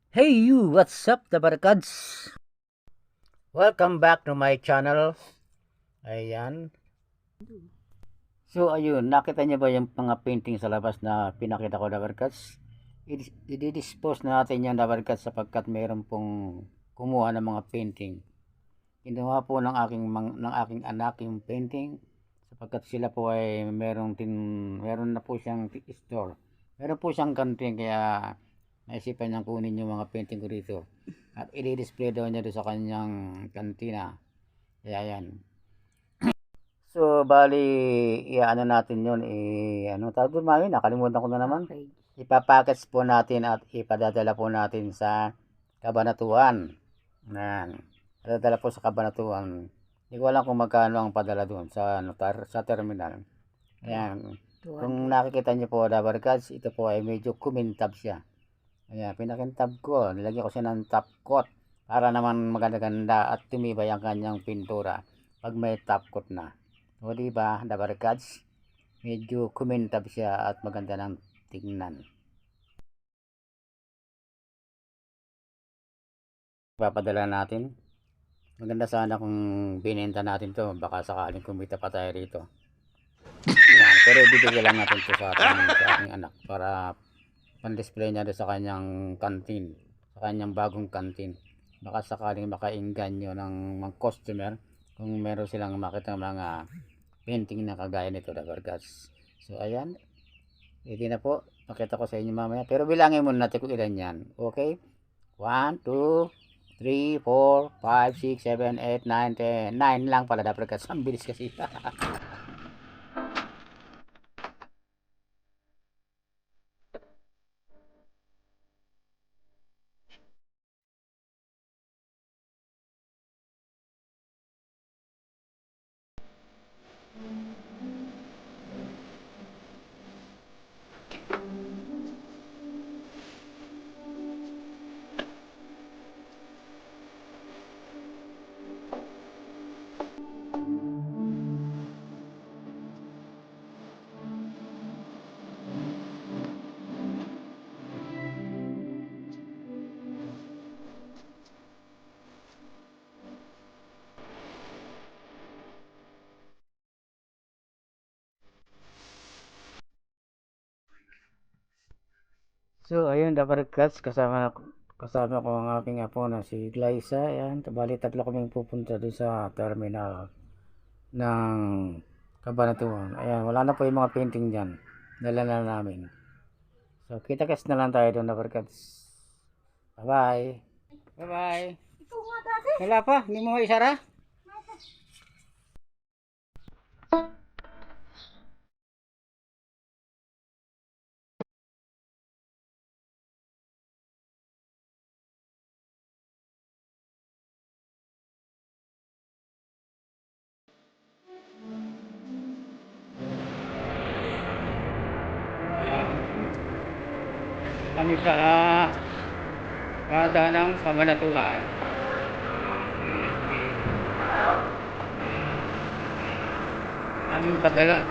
Hey you, what's up the barkads? Welcome back to my channel. Ayan. So ayun, nakita niyo ba yung mga painting sa labas na pinakita ko the barkads? I-dispose natin yan the barkads sapagkat mayroon pong kumuha ng mga painting. Kinuha po ng aking anak yung painting sapagkat sila po ay meron na po siyang store. Meron po siyang kantin kaya naisipan niyang kunin yung mga painting ko dito. At i-display daw niya doon sa kanyang kantina. Kaya yan. So, bali, i-ano natin yun. Ano tawag doon, Mami? Nakalimutan ko na naman. Okay. Ipapackage po natin at ipadadala po natin sa Cabanatuan. Yan. Padadala po sa Cabanatuan. Hindi ko alam kung magkano ang padala doon sa terminal. Ayan. Kung nakikita niyo po, the barkads, ito po ay medyo kumintab siya. Ayan, pinakintab ko. Nilagyan ko siya ng top coat para naman maganda-ganda at tumibay ang kanyang pintura pag may top coat na. O diba, the barkads, medyo kumintab siya at maganda ng tingnan. Papadala natin. Maganda sana kung binenta natin to, baka sakaling kumita pa tayo rito. Ayan, pero bibigyan lang natin to sa ating anak para pan-display niya sa kanyang kantin, sa kanyang bagong kantin. Baka sakaling makainganyo ng mga customer kung meron silang makita mga painting na kagaya nito, the barkads. So ayan, hindi na po, pakita ko sa inyo mamaya, pero bilangin muna natin kung ilan yan. Okay, 1, 2, 3, 4, 5, 6, 7, 8, 9, 10. 9 lang pala, the barkads. Ang bilis kasi. So, ayun, the barkads, kasama ko ang aking apo na si Glyza. Ayan, bali tatlo kaming pupunta doon sa terminal ng Cabanatuan. Ayan, wala na po yung mga painting dyan. Dala na namin. So, kita-kits na lang tayo doon, the barkads. Bye-bye. Bye-bye. Wala pa, hindi mo isara? Kami sa kada ng Cabanatuan. Aming padala.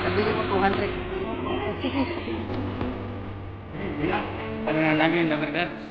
Nabili mo 200. Sige. Ano na namin, the barkads?